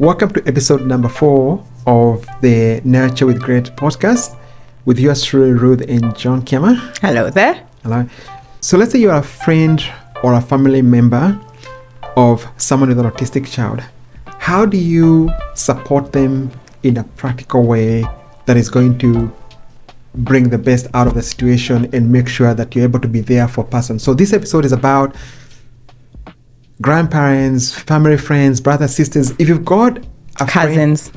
Welcome to episode number 4 of the Nurture with Great podcast with yours truly, Ruth and John Kiama. Hello there. Hello. So let's say you're a friend or a family member of someone with an autistic child. How do you support them in a practical way that is going to bring the best out of the situation and make sure that you're able to be there for a person? So this episode is about grandparents, family, friends, brothers, sisters. If you've got a cousins,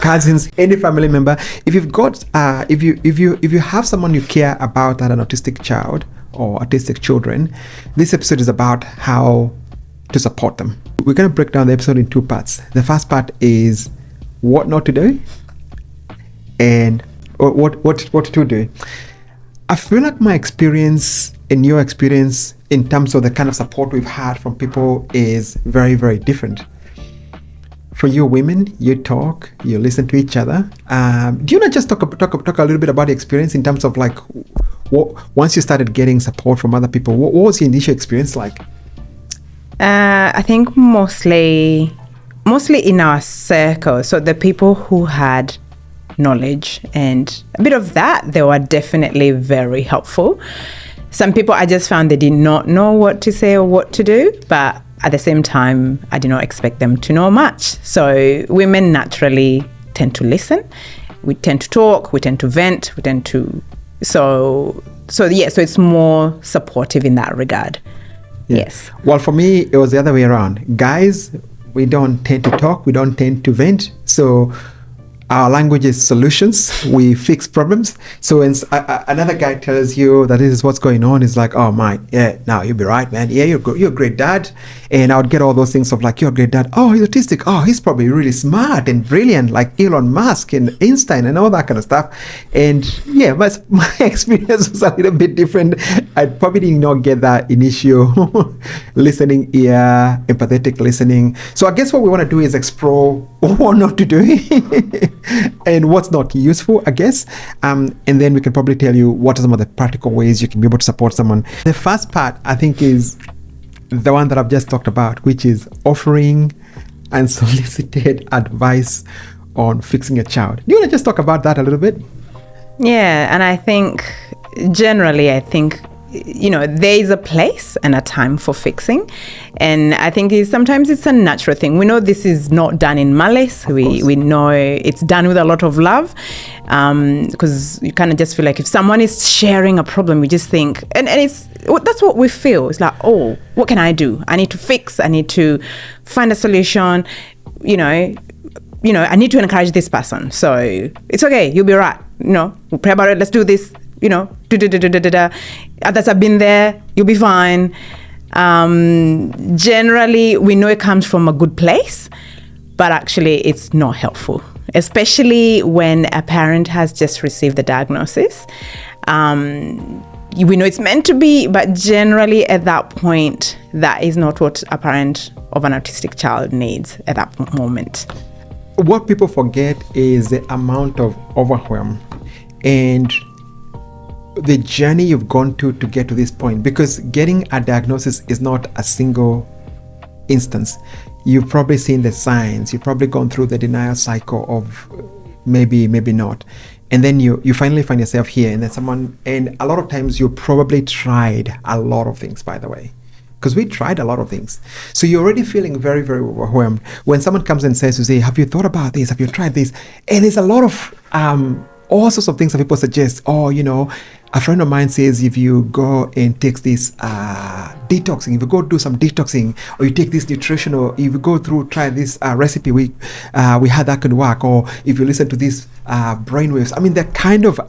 any family member, if you've got if you have someone you care about that an autistic child or autistic children, this episode is about how to support them. We're going to break down the episode in 2 parts. The first part is what not to do and what to do. I feel like my experience and your experience in terms of the kind of support we've had from people is very, very different. For you women, you talk, you listen to each other. Do you want to just talk a little bit about the experience in terms of like, once you started getting support from other people, what was your initial experience like? I think mostly in our circle. So the people who had knowledge and a bit of that, they were definitely very helpful. Some people I just found they did not know what to say or what to do, but at the same time, I did not expect them to know much. So women naturally tend to listen. We tend to talk, we tend to vent, so it's more supportive in that regard. Yeah. Yes. Well, for me, it was the other way around. Guys, we don't tend to talk, we don't tend to vent. So our language is solutions. We fix problems. So when another guy tells you that this is what's going on, it's like, oh my, yeah, now you'll be right, man. Yeah, you're a great dad. And I would get all those things of like, you're a great dad. Oh, he's autistic. Oh, he's probably really smart and brilliant, like Elon Musk and Einstein and all that kind of stuff. And yeah, but my experience was a little bit different. I probably did not get that initial listening ear, empathetic listening. So I guess what we want to do is explore what not to do and what's not useful, I guess. And then we can probably tell you what are some of the practical ways you can be able to support someone. The first part, I think, is the one that I've just talked about, which is offering unsolicited advice on fixing a child. Do you want to just talk about that a little bit? Yeah, and I think generally, there is a place and a time for fixing. And I think sometimes it's a natural thing. We know this is not done in malice. We know it's done with a lot of love, because you kind of just feel like if someone is sharing a problem, we just think, and that's what we feel. It's like, oh, what can I do? I need to fix. I need to find a solution. I need to encourage this person. So it's okay. You'll be right. We'll pray about it. Let's do this. Others have been there, you'll be fine. Generally, we know it comes from a good place, but actually it's not helpful, especially when a parent has just received the diagnosis. We know it's meant to be, but generally at that point, that is not what a parent of an autistic child needs at that moment. What people forget is the amount of overwhelm and the journey you've gone to get to this point, because getting a diagnosis is not a single instance. You've probably seen the signs, you've probably gone through the denial cycle of maybe not, and then you finally find yourself here, and a lot of times you probably tried a lot of things, by the way, because we tried a lot of things. So you're already feeling very, very overwhelmed. When someone comes and says to say, have you thought about this? Have you tried this? And there's a lot of all sorts of things that people suggest. A friend of mine says if you go and take this detoxing, if you go do some detoxing, or you take this nutritional, if you go through, try this recipe, we had that could work, or if you listen to these brainwaves. I mean, the kind of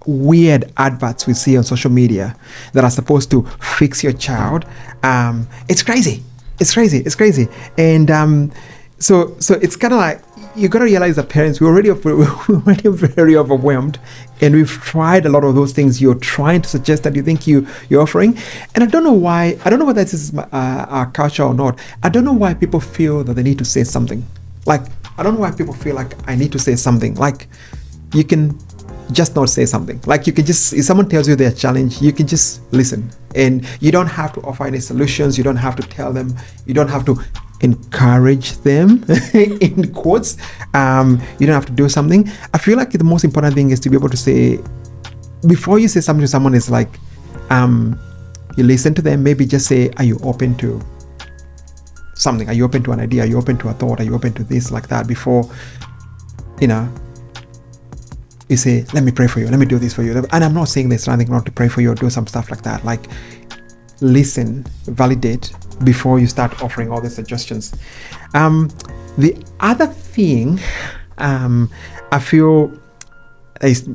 weird adverts we see on social media that are supposed to fix your child. It's crazy. And so it's kind of like, you got to realize that parents, we're already very overwhelmed, and we've tried a lot of those things you're trying to suggest that you think you're offering. And I don't know whether this is our culture or not. I don't know why people feel that they need to say something. Like, I don't know why people feel like I need to say something. Like, you can just not say something. Like, you can just, if someone tells you their challenge, you can just listen, and you don't have to offer any solutions. You don't have to tell them. You don't have to encourage them in quotes. You don't have to do something. I feel like the most important thing is to be able to say, before you say something to someone, is like, you listen to them. Maybe just say, are you open to something? Are you open to an idea? Are you open to a thought? Are you open to this, like that? Before, you say, let me pray for you, let me do this for you. And I'm not saying there's nothing wrong to pray for you or do some stuff like that. Like, listen, validate before you start offering all the suggestions. The other thing I feel is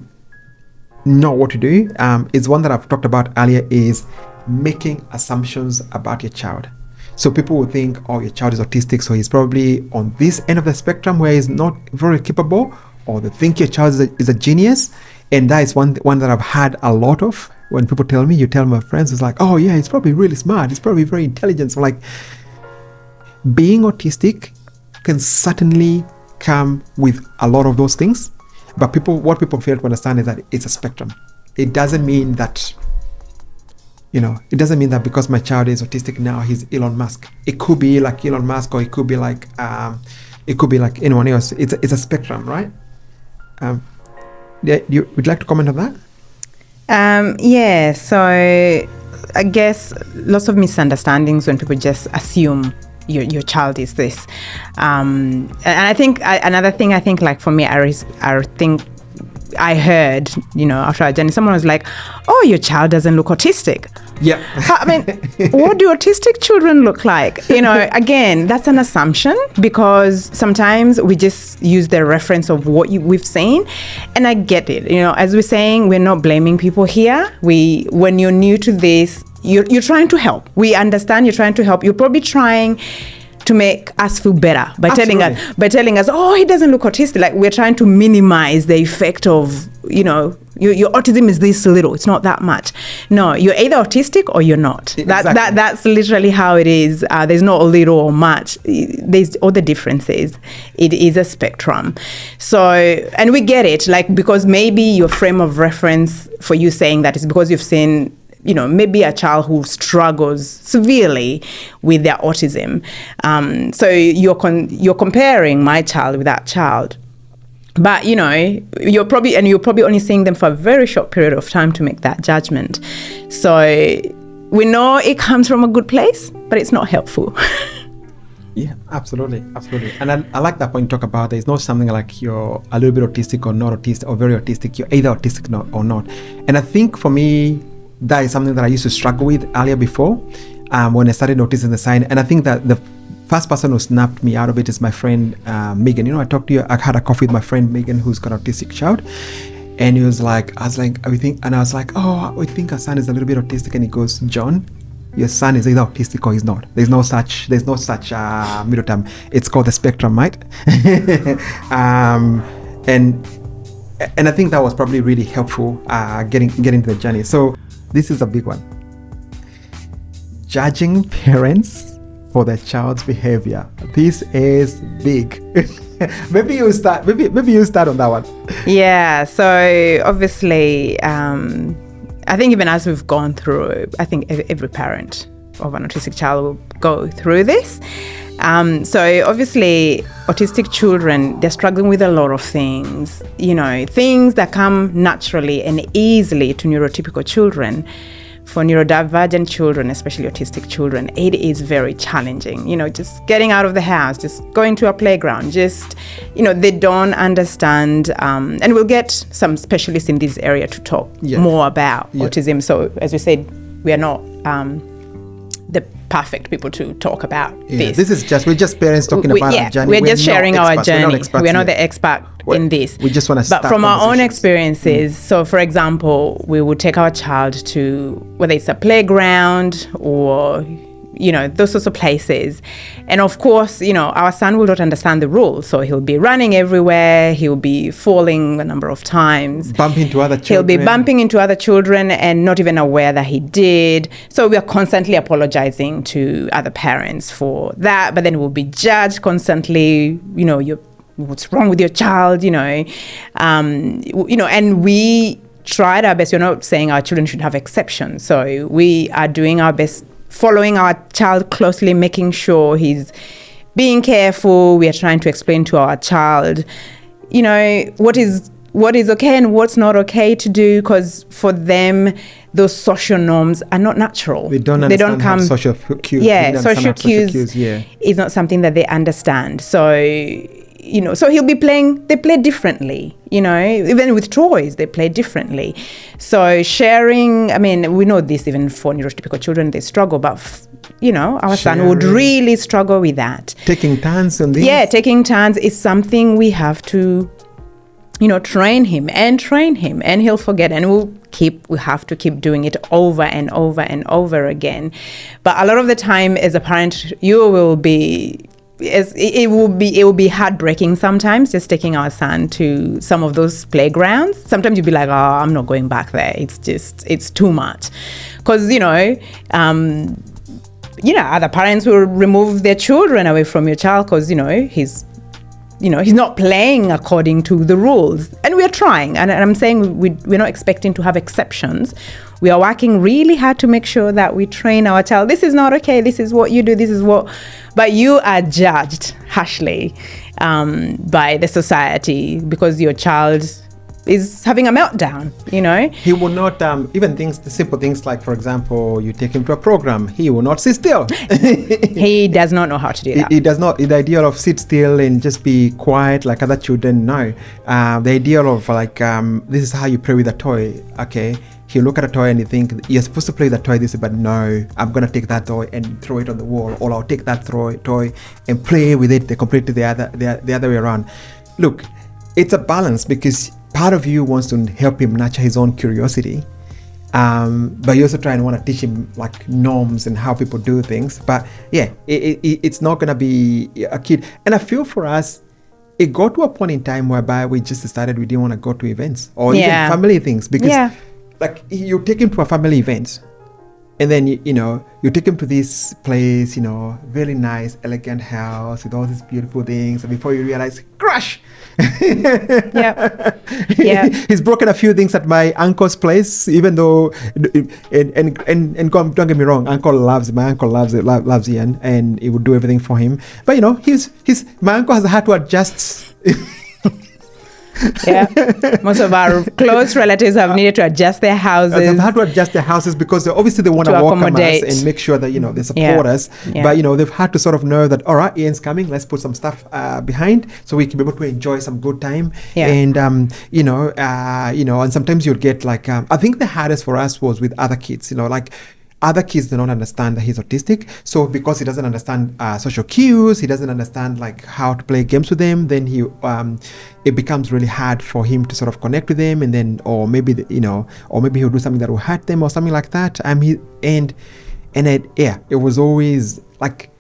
not what to do is one that I've talked about earlier, is making assumptions about your child. So people will think, oh, your child is autistic, so he's probably on this end of the spectrum where he's not very capable, or they think your child is a genius. And that is one that I've had a lot of. When people tell me, you tell my friends, it's like, oh yeah, he's probably really smart, he's probably very intelligent. So like, being autistic can certainly come with a lot of those things, but what people fail to understand is that it's a spectrum. It doesn't mean that, because my child is autistic now, he's Elon Musk. It could be like Elon Musk, or it could be like anyone else. It's a spectrum, right? Would you like to comment on that? Yeah, so I guess lots of misunderstandings when people just assume your child is this. And I think another thing, I think, like for me, I think I heard, after our journey, someone was like, oh, your child doesn't look autistic. Yeah. I mean, what do autistic children look like? Again, that's an assumption, because sometimes we just use the reference of what we've seen. And I get it. As we're saying, we're not blaming people here. When you're new to this, you're trying to help. We understand you're trying to help. You're probably trying to make us feel better by telling us, oh, he doesn't look autistic. Like, we're trying to minimize the effect of, your autism is this little, it's not that much. No, you're either autistic or you're not. Exactly. That's literally how it is. There's not a little or much. There's all the differences. It is a spectrum. So, and we get it, like, because maybe your frame of reference for you saying that is because you've seen maybe a child who struggles severely with their autism. So you're comparing my child with that child. But, you're probably only seeing them for a very short period of time to make that judgment. So we know it comes from a good place, but it's not helpful. Yeah, absolutely. And I like that point you talk about. There's not something like you're a little bit autistic or not autistic or very autistic. You're either autistic or not. And I think for me, that is something that I used to struggle with earlier before when I started noticing the sign. And I think that the first person who snapped me out of it is my friend Megan. I talked to you, I had a coffee with my friend Megan, who's got an autistic child. And he was like, I was like, oh, we think our son is a little bit autistic. And he goes, John, your son is either autistic or he's not. There's no such middle term. It's called the spectrum, right? And I think that was probably really helpful getting into the journey. So this is a big one. Judging parents for their child's behavior. This is big. Maybe you start on that one. Yeah. So obviously, I think even as we've gone through, I think every parent of an autistic child will go through this. So obviously, autistic children, they're struggling with a lot of things, things that come naturally and easily to neurotypical children. For neurodivergent children, especially autistic children, it is very challenging. Just getting out of the house, just going to a playground, they don't understand. And we'll get some specialists in this area to talk more about autism. So as we said, we are not the perfect people to talk about this. We're just parents talking about our journey. We're just sharing our journey. We're not the expert in this. We just want to start. But from our own experiences, so for example, we would take our child to, whether it's a playground or, those sorts of places. And of course, our son will not understand the rules. So he'll be running everywhere. He'll be falling a number of times. Bumping into other children. He'll be bumping into other children and not even aware that he did. So we are constantly apologizing to other parents for that. But then we'll be judged constantly, what's wrong with your child, and we tried our best. We're not saying our children should have exceptions. So we are doing our best, following our child closely, making sure he's being careful. We are trying to explain to our child, you know, what is okay and what's not okay to do, because for them, those social norms are not natural. They don't come social cues. Yeah, social cues is not something that they understand. So, you know, so he'll be playing, they play differently, you know, even with toys, they play differently. So sharing, I mean, we know this even for neurotypical children, they struggle, but, you know, our son would really struggle with that. Taking turns on this? Yeah, taking turns is something we have to, you know, train him, and he'll forget, and we have to keep doing it over and over and over again. But a lot of the time as a parent, it will be heartbreaking sometimes, just taking our son to some of those playgrounds. Sometimes you'll be like, oh, I'm not going back there. It's too much. Because, you know, other parents will remove their children away from your child because, he's not playing according to the rules. And we're trying. And I'm saying we're not expecting to have exceptions. We are working really hard to make sure that we train our child. This is not okay. This is what you do. But you are judged harshly by the society because your child is having a meltdown, He will not, even the simple things like, for example, you take him to a program, he will not sit still. He does not know how to do that. He does not. The idea of sit still and just be quiet like other children, no. The idea of this is how you play with a toy, okay. He'll look at a toy and you think, you're supposed to play with that toy, but no, I'm going to take that toy and throw it on the wall, or I'll take that toy and play with it completely the other way around. Look, it's a balance because part of you wants to help him nurture his own curiosity, but you also try and want to teach him like norms and how people do things. But yeah, it's not going to be a kid. And I feel for us, it got to a point in time whereby we just decided we didn't want to go to events or even family things because like you take him to a family event and then you take him to this place, very nice, elegant house with all these beautiful things, and before you realize, crash. He's broken a few things at my uncle's place, even though and don't get me wrong, my uncle loves Ian and he would do everything for him, but my uncle has had to adjust. Most of our close relatives have needed to adjust their houses. They've had to adjust their houses because obviously they want to welcome us and make sure that they support us. But they've had to sort of know that, all right, Ian's coming. Let's put some stuff behind so we can be able to enjoy some good time. And and sometimes you'll get like I think the hardest for us was with other kids. Other kids do not understand that he's autistic. So because he doesn't understand social cues, he doesn't understand like how to play games with them, then it becomes really hard for him to sort of connect with them, and then or maybe he'll do something that will hurt them or something like that. It was always like,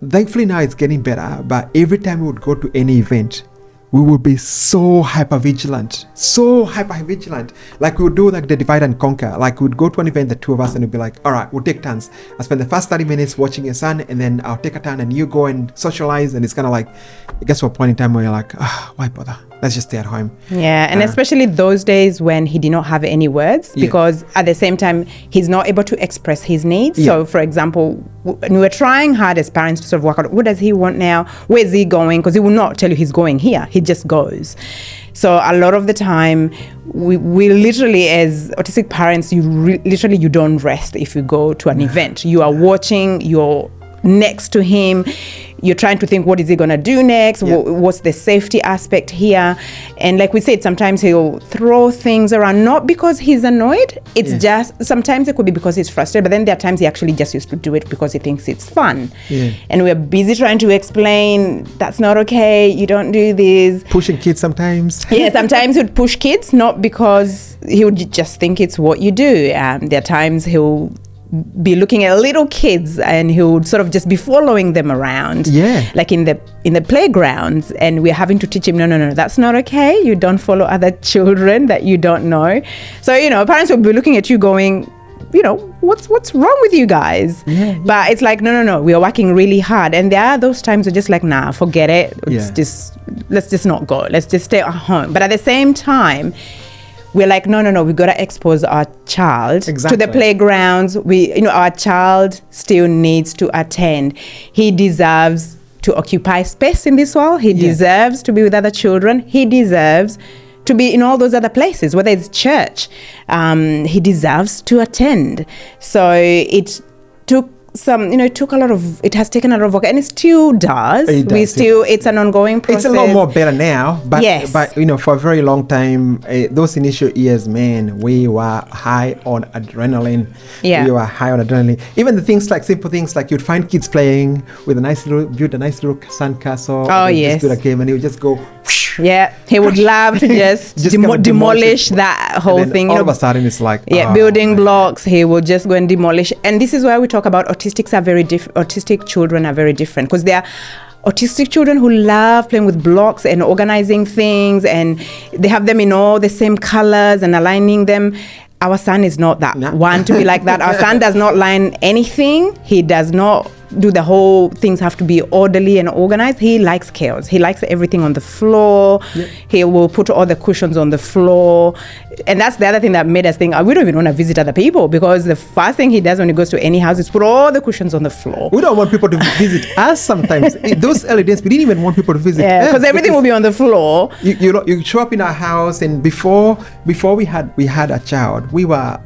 thankfully now it's getting better, but every time we would go to any event, we would be so hyper vigilant. Like we would do like the divide and conquer. Like we'd go to an event, the two of us, and we'd be like, all right, we'll take turns. I spend the first 30 minutes watching your son, and then I'll take a turn and you go and socialize. And it's kind of like, it gets to a point in time where you're like, why bother? Let's just stay at home. Yeah, and especially those days when he did not have any words, because at the same time, he's not able to express his needs. So, for example, we were trying hard as parents to sort of work out, what does he want now? Where is he going? Because he will not tell you he's going here. He just goes. So a lot of the time, we literally, as autistic parents, you don't rest if you go to an event. You are watching, you're next to him, you're trying to think, what is he going to do next? What's the safety aspect here? And like we said, sometimes he'll throw things around, not because he's annoyed. It's just, sometimes it could be because he's frustrated, but then there are times he actually just used to do it because he thinks it's fun. And we're busy trying to explain, that's not okay, you don't do this. Pushing kids sometimes. Sometimes he'd push kids, not because he would just think it's what you do. There are times he'll be looking at little kids and he would sort of just be following them around, like in the playgrounds, and we're having to teach him, no, that's not okay, you don't follow other children that you don't know. So parents will be looking at you going, what's wrong with you guys? But it's like, no, we are working really hard, and there are those times we're just like, nah, forget it, let's just not go, let's just stay at home. But at the same time, we're like, no, we've got to expose our child to the playgrounds. Our child still needs to attend. He deserves to occupy space in this world. He deserves to be with other children. He deserves to be in all those other places, whether it's church. He deserves to attend. So it took it has taken a lot of work, and it still does. It's an ongoing process. It's a lot more better now, but yes. But for a very long time, those initial years, man, we were high on adrenaline. Yeah. We were high on adrenaline. Even the things like simple things like you'd find kids playing with build a nice little sandcastle. Oh yes. Just build a game, and he would just go. Yeah, he would love to just demolish that whole thing. All of a sudden, it's like building blocks. He will just go and demolish. And this is why we talk about autistics are very different. Autistic children are very different because they are autistic children who love playing with blocks and organizing things, and they have them in all the same colors and aligning them. Our son is not that one to be like that. Our son does not line anything. He does not do the whole things have to be orderly and organized. He likes chaos. He likes everything on the floor. Yep. He will put all the cushions on the floor. And that's the other thing that made us think, we don't even want to visit other people, because the first thing he does when he goes to any house is put all the cushions on the floor. We don't want people to visit us sometimes. In those early days, we didn't even want people to visit us. Because everything will be on the floor. You show up in our house, and before we had a child, we were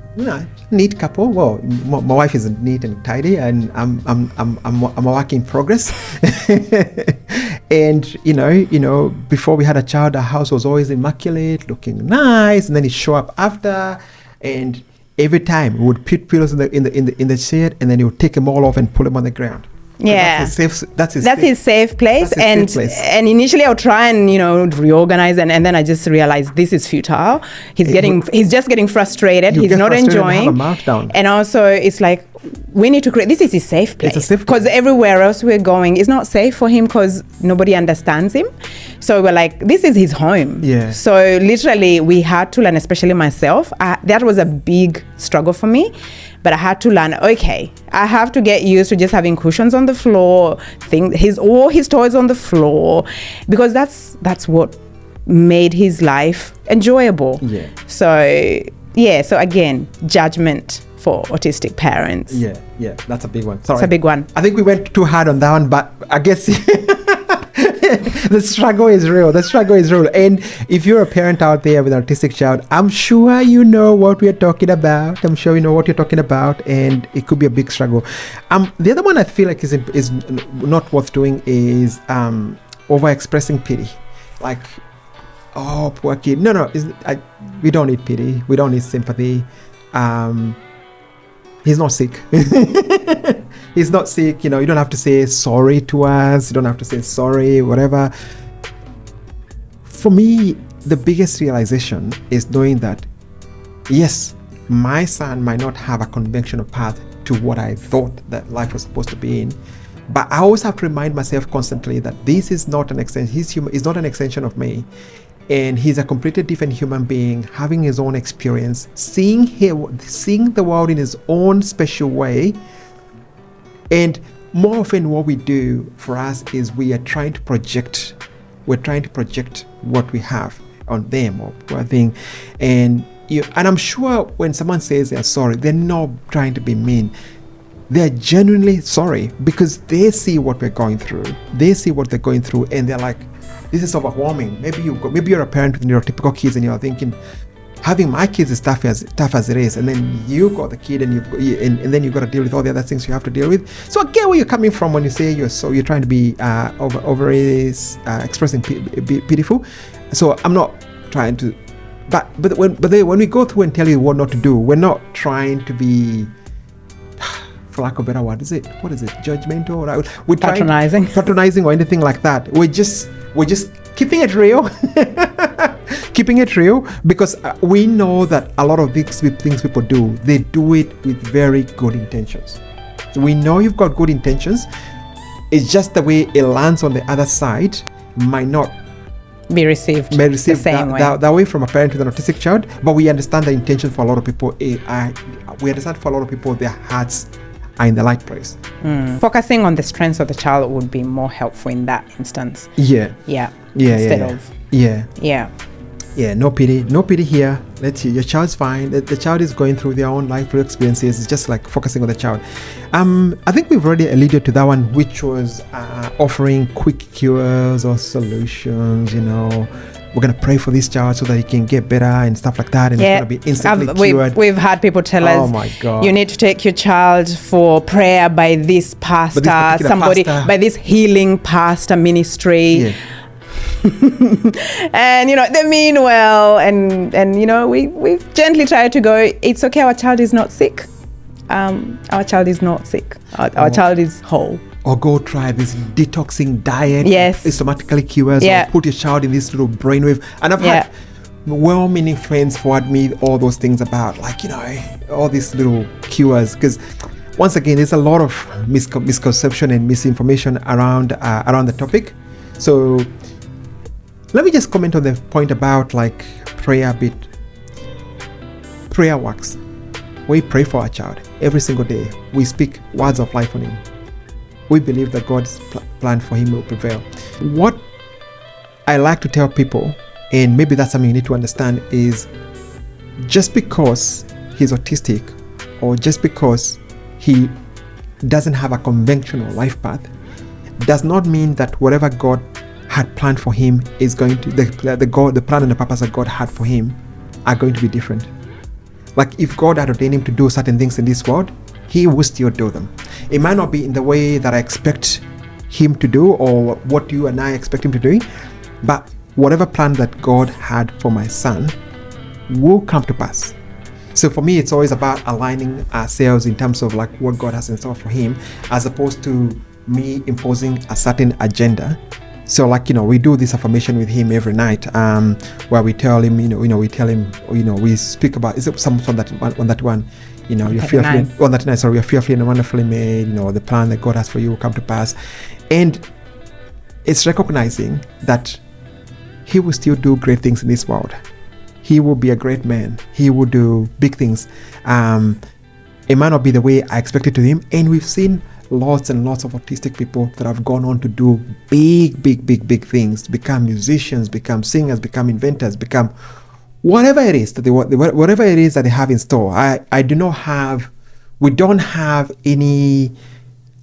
neat couple. Well, my wife is neat and tidy, and I'm a work in progress. And before we had a child, our house was always immaculate, looking nice. And then he'd show up after, and every time we would put pillows in the shed, and then he would take them all off and put them on the ground. Yeah, that's his safe place. And initially I'll try and reorganize, and then I just realized this is futile. He's just getting frustrated. He's not enjoying. And have a meltdown. And also it's like, we need to create, this is his safe place. It's a safe place. Because everywhere else we're going is not safe for him, because nobody understands him. So we're like, this is his home. Yeah. So literally we had to learn, especially myself. That was a big struggle for me. But I had to learn, okay, I have to get used to just having cushions on the floor, all his toys on the floor, because that's what made his life enjoyable. Yeah. So again, judgment for autistic parents. Yeah, that's a big one. Sorry. It's a big one. I think we went too hard on that one, but I guess the struggle is real. And if you're a parent out there with an autistic child, I'm sure you know what we're talking about. I'm sure you know what you're talking about, and it could be a big struggle. The other one I feel like is not worth doing is over expressing pity. Like, oh, poor kid. No, we don't need pity. We don't need sympathy. He's not sick. He's not sick. You don't have to say sorry to us. You don't have to say sorry, whatever. For me, the biggest realization is knowing that, yes, my son might not have a conventional path to what I thought that life was supposed to be in, but I always have to remind myself constantly that this is not an extension. He's not an extension of me. And he's a completely different human being, having his own experience, seeing the world in his own special way. And more often what we do for us is we're trying to project what we have on them or poor thing. And I'm sure when someone says they're sorry, they're not trying to be mean. They're genuinely sorry because they see what we're going through. They see what they're going through, and they're like, this is overwhelming. Maybe you're a parent with neurotypical kids, and you're thinking, having my kids is tough as it is, and then you got the kid, and then you got to deal with all the other things you have to deal with. So I get where you're coming from when you say you're trying to be expressing pitiful. So I'm not trying to, but when we go through and tell you what not to do, we're not trying to be, for lack of a better word, what is it, judgmental, or patronizing or anything like that. We're just keeping it real. Keeping it real, because we know that a lot of these things people do, they do it with very good intentions. So we know you've got good intentions. It's just the way it lands on the other side might not be received the same way. That way from a parent with an autistic child. But we understand the intention for a lot of people. We understand for a lot of people their hearts are in the right place. Focusing on the strengths of the child would be more helpful in that instance. Yeah. Yeah, no pity here. Let's see, your child's fine. The child is going through their own life experiences. It's just like focusing on the child. I think we've already alluded to that one, which was offering quick cures or solutions. We're gonna pray for this child so that he can get better and stuff like that, and it's gonna be instantly cured. We've had people tell us, "Oh my God, you need to take your child for prayer by this pastor, by this healing pastor ministry." Yeah. And they mean well, and we've gently tried to go, it's okay, our child is not sick. Our child is not sick. Our child is whole. Or go try this detoxing diet. Yes. It automatically cures. Yeah. Or put your child in this little brainwave. And I've had well-meaning friends forward me all those things about, all these little cures. Because once again, there's a lot of misconception and misinformation around the topic. So let me just comment on the point about prayer a bit. Prayer works. We pray for our child every single day. We speak words of life on him. We believe that God's plan for him will prevail. What I like to tell people, and maybe that's something you need to understand, is just because he's autistic or just because he doesn't have a conventional life path does not mean that whatever God had planned for him is going to, the plan and the purpose that God had for him are going to be different. Like if God had ordained him to do certain things in this world, he will still do them. It might not be in the way that I expect him to do or what you and I expect him to do, but whatever plan that God had for my son will come to pass. So for me, it's always about aligning ourselves in terms of what God has in store for him, as opposed to me imposing a certain agenda. So we do this affirmation with him every night, where we tell him, we speak about, is it some on that one? You're fearfully and wonderfully made. The plan that God has for you will come to pass, and it's recognizing that he will still do great things in this world. He will be a great man. He will do big things. It might not be the way I expected to him, and we've seen lots and lots of autistic people that have gone on to do big things, become musicians, become singers, become inventors, become whatever it is that whatever it is that they have in store. We don't have any.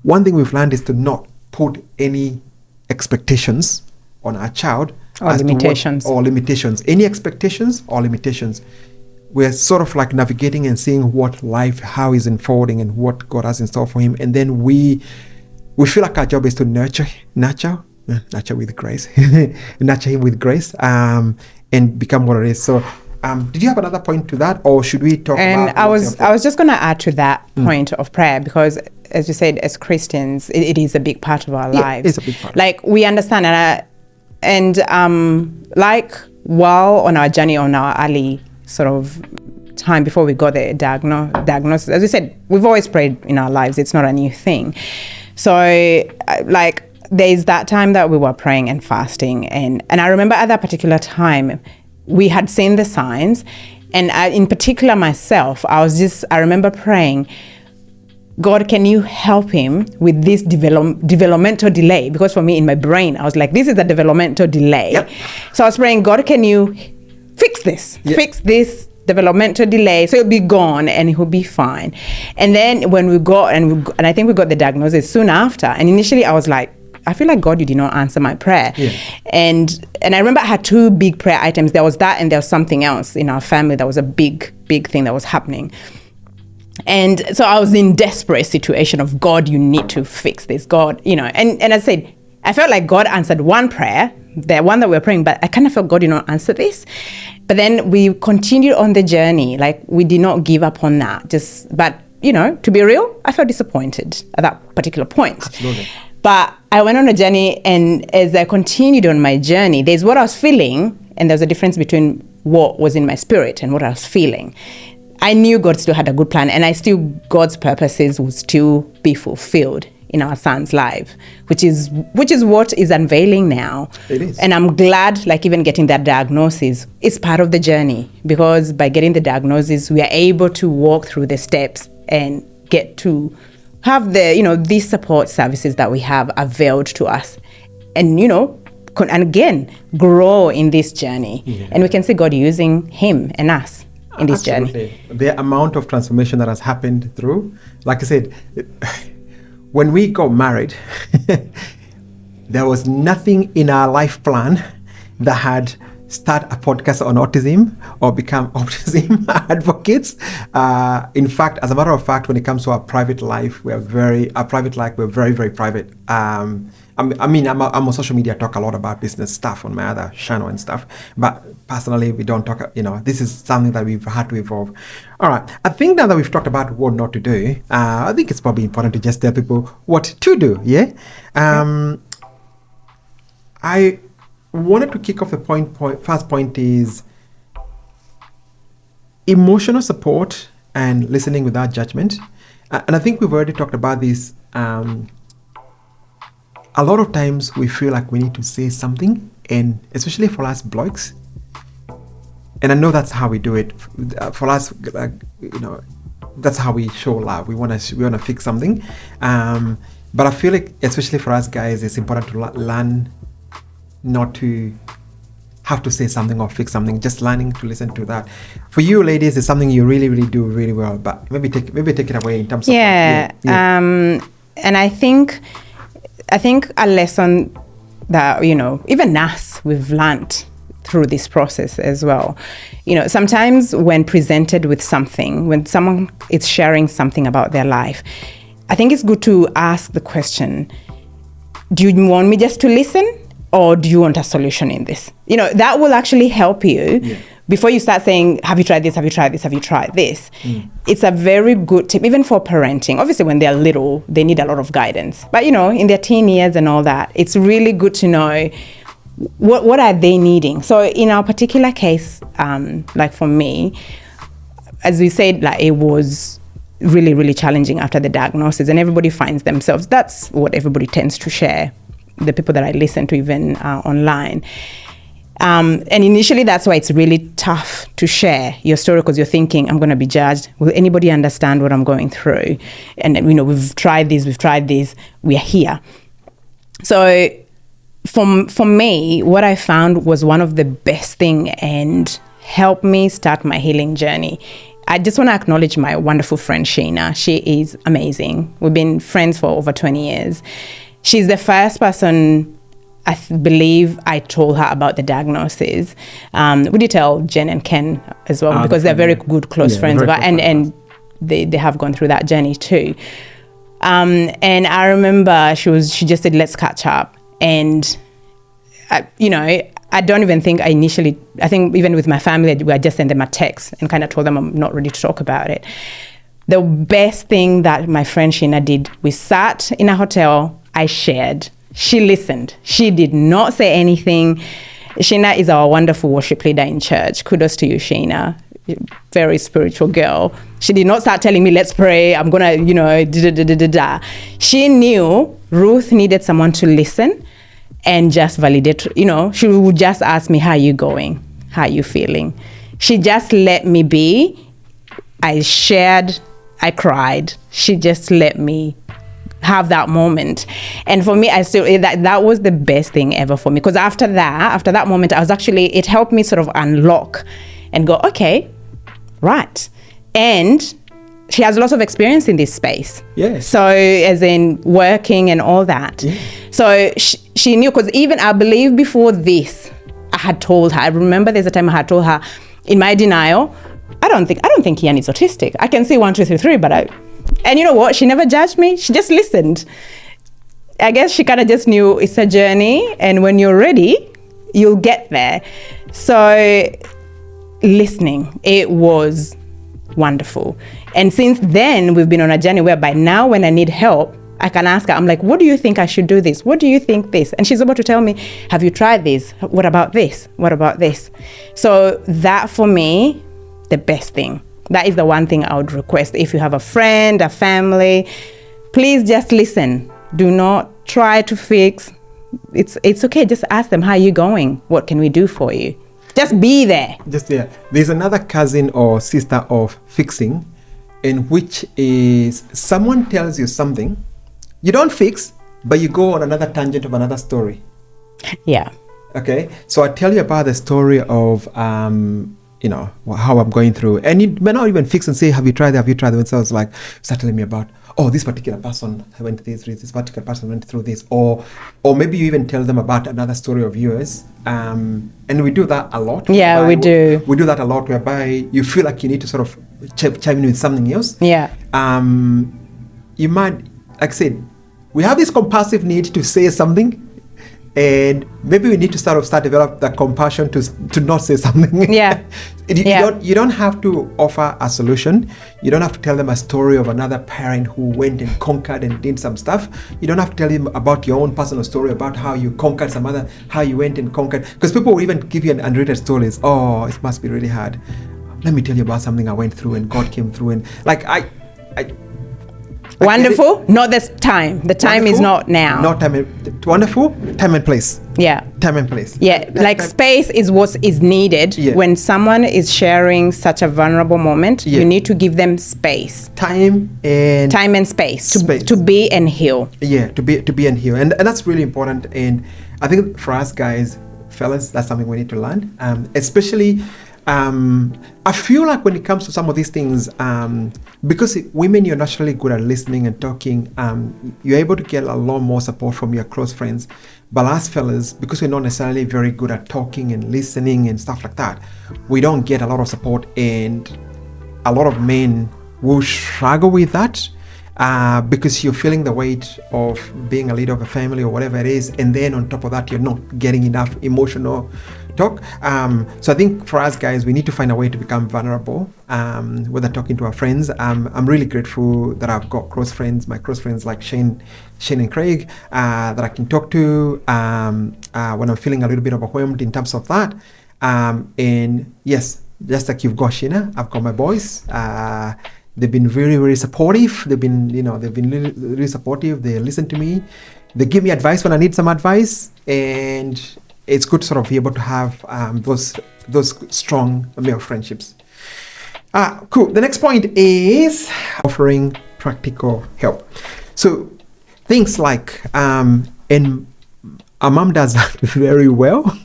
One thing we've learned is to not put any expectations on our child or limitations. Any expectations or limitations. We're sort of navigating and seeing how he's unfolding and what God has in store for him, and then we feel like our job is to nurture with grace, nurture him with grace, and become what it is. So, did you have another point to that, or should we talk about? And I was just going to add to that point of prayer, because, as you said, as Christians, it is a big part of our lives. It's a big part. We understand, while on our journey, on our early sort of time before we got the diagnosis, as we said, we've always prayed in our lives. It's not a new thing. So there's that time that we were praying and fasting, and I remember at that particular time we had seen the signs, and in particular myself, I remember praying, God, can you help him with this developmental delay? Because for me, in my brain, I was like, this is a developmental delay. Yep. So I was praying, God, can you fix this? Yep. Fix this developmental delay, so it'll be gone and he'll be fine. And then when we got, and I think we got the diagnosis soon after, and initially I was like, I feel like, God, you did not answer my prayer. Yeah. And I remember I had two big prayer items. There was that, and there was something else in our family that was a big thing that was happening. And so I was in desperate situation of, God, you need to fix this, God, and I said, I felt like God answered one prayer, the one that we were praying, but I kind of felt God did not answer this. But then we continued on the journey, we did not give up on that. But to be real, I felt disappointed at that particular point. Absolutely. But I went on a journey, and as I continued on my journey, there's what I was feeling, and there's a difference between what was in my spirit and what I was feeling. I knew God still had a good plan, and God's purposes would still be fulfilled in our son's life, which is what is unveiling now. It is. And I'm glad, even getting that diagnosis is part of the journey, because by getting the diagnosis, we are able to walk through the steps and get to have these support services that we have availed to us, and and again, grow in this journey. Yeah. And we can see God using him and us in this journey. The amount of transformation that has happened through, like I said, when we got married, there was nothing in our life plan that had start a podcast on autism or become autism advocates. In fact, as a matter of fact, when it comes to our private life, we're very, very private. I'm on social media, talk a lot about business stuff on my other channel and stuff, but personally, we don't talk, this is something that we've had to evolve. All right, I think now that we've talked about what not to do, I think it's probably important to just tell people what to do, yeah? I wanted to kick off the first point is emotional support and listening without judgment. And I think we've already talked about this. A lot of times we feel like we need to say something, and especially for us blokes, and I know that's how we do it. For us, that's how we show love. We wanna fix something, but I feel like especially for us guys, it's important to learn not to have to say something or fix something, just learning to listen to that. For you ladies, it's something you really, really do really well, but maybe take it away in terms of... And I think a lesson that, even us, we've learned through this process as well. Sometimes when presented with something, when someone is sharing something about their life, I think it's good to ask the question, do you want me just to listen? Or do you want a solution in this? That will actually help you before you start saying, have you tried this? Have you tried this? Have you tried this? It's a very good tip, even for parenting. Obviously, when they're little, they need a lot of guidance. But, in their teen years and all that, it's really good to know what are they needing. So in our particular case, like for me, as we said, like it was really, really challenging after the diagnosis, and everybody finds themselves. That's what everybody tends to share. The people that I listen to even online. And initially, that's why it's really tough to share your story, because you're thinking, I'm going to be judged. Will anybody understand what I'm going through? And, we've tried this, we are here. So for me, what I found was one of the best thing and helped me start my healing journey. I just want to acknowledge my wonderful friend, Sheena. She is amazing. We've been friends for over 20 years. She's the first person, I believe, I told her about the diagnosis. We did tell Jen and Ken as well, because they're very good, close friends. And they have gone through that journey too. And I remember she just said, let's catch up. And, I don't even think I think even with my family, I just sent them a text and kind of told them I'm not ready to talk about it. The best thing that my friend Sheena did, we sat in a hotel, I shared. She listened. She did not say anything. Sheena is our wonderful worship leader in church. Kudos to you, Sheena. Very spiritual girl. She did not start telling me, let's pray, I'm going to, She knew Ruth needed someone to listen and just validate. She would just ask me, how are you going? How are you feeling? She just let me be. I shared. I cried. She just let me have that moment. And for me, that was the best thing ever for me, because after that moment, it helped me sort of unlock and go, okay, right. And she has lots of experience in this space. Yes. So as in working and all that. Yeah. So she knew, because even I believe before this, I had told her, I remember there's a time I had told her in my denial, I don't think Ian is autistic. I can see 1, 2, 3, 3, but and you know what? She never judged me. She just listened. I guess she kind of just knew it's a journey, and when you're ready, you'll get there. So listening, it was wonderful. And since then, we've been on a journey whereby now when I need help, I can ask her, I'm like, what do you think I should do this? What do you think this? And she's able to tell me, have you tried this? What about this? What about this? So that for me, the best thing. That is the one thing I would request. If you have a friend, a family, please just listen. Do not try to fix. It's okay. Just ask them, how are you going? What can we do for you? Just be there. There's another cousin or sister of fixing, in which is someone tells you something, you don't fix, but you go on another tangent of another story. Yeah. Okay, so I tell you about the story of you know, how I'm going through, and you may not even fix and say, have you tried that? Have you tried that? So I was like, start telling me about, oh, this particular person went through this particular person went through this, or maybe you even tell them about another story of yours, and we do that a lot. Yeah, we do. We do that a lot, whereby you feel like you need to sort of chime in with something else. Yeah. You might, like I said, we have this compulsive need to say something. And maybe we need to start develop that compassion to not say something. Yeah. You don't have to offer a solution. You don't have to tell them a story of another parent who went and conquered and did some stuff. You don't have to tell them about your own personal story about how you conquered how you went and conquered. Because people will even give you an unrated stories. Oh, it must be really hard. Let me tell you about something I went through and God came through, and like I wonderful. Not this time. The time wonderful, is not now. Not time. Wonderful. Time and place. Yeah. Time and place. Yeah. Like space is what is needed. Yeah. When someone is sharing such a vulnerable moment, Yeah. you need to give them space. Time and space. Space. To be and heal. Yeah. To be and heal, and that's really important. And I think for us guys, fellas, that's something we need to learn. Especially. I feel like when it comes to some of these things, because women, you're naturally good at listening and talking, you're able to get a lot more support from your close friends. But us fellas, because we're not necessarily very good at talking and listening and stuff like that, we don't get a lot of support, and a lot of men will struggle with that. Because you're feeling the weight of being a leader of a family or whatever it is, and then on top of that, you're not getting enough emotional talk. So I think for us guys, we need to find a way to become vulnerable, whether talking to our friends. I'm really grateful that I've got my close friends like Shane and Craig, that I can talk to when I'm feeling a little bit overwhelmed in terms of that. And yes, just like you've got Sheena, I've got my boys. They've been very, very supportive. They've been really, really supportive. They listen to me. They give me advice when I need some advice, and it's good to sort of be able to have those strong male friendships. Cool. The next point is offering practical help. So things like, and our mom does that very well.